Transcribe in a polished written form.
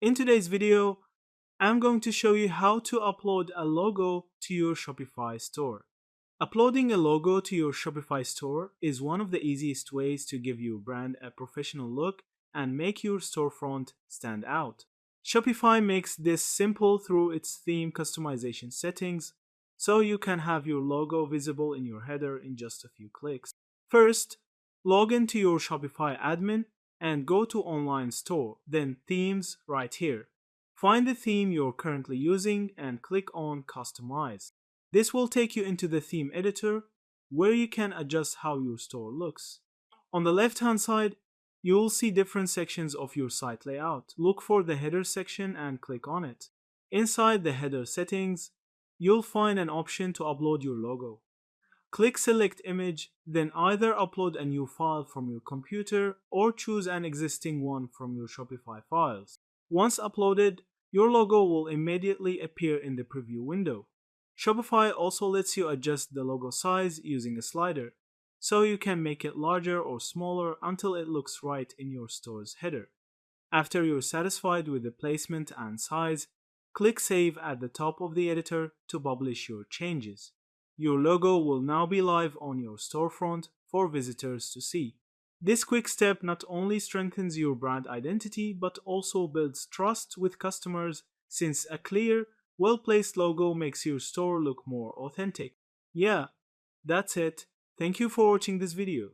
In today's video, I'm going to show you how to upload a logo to your Shopify store. Uploading a logo to your Shopify store is one of the easiest ways to give your brand a professional look and make your storefront stand out. Shopify makes this simple through its theme customization settings, so you can have your logo visible in your header in just a few clicks. First, log into your Shopify admin and go to Online Store, then Themes right here. Find the theme you're currently using and click on Customize. This will take you into the theme editor where you can adjust how your store looks. On the left hand side, you will see different sections of your site layout. Look for the header section and click on it. Inside the header settings, you'll find an option to upload your logo. Click Select Image, then either upload a new file from your computer or choose an existing one from your Shopify files. Once uploaded, your logo will immediately appear in the preview window. Shopify also lets you adjust the logo size using a slider, so you can make it larger or smaller until it looks right in your store's header. After you're satisfied with the placement and size, click Save at the top of the editor to publish your changes. Your logo will now be live on your storefront for visitors to see. This quick step not only strengthens your brand identity but also builds trust with customers, since a clear, well-placed logo makes your store look more authentic. Yeah, that's it. Thank you for watching this video.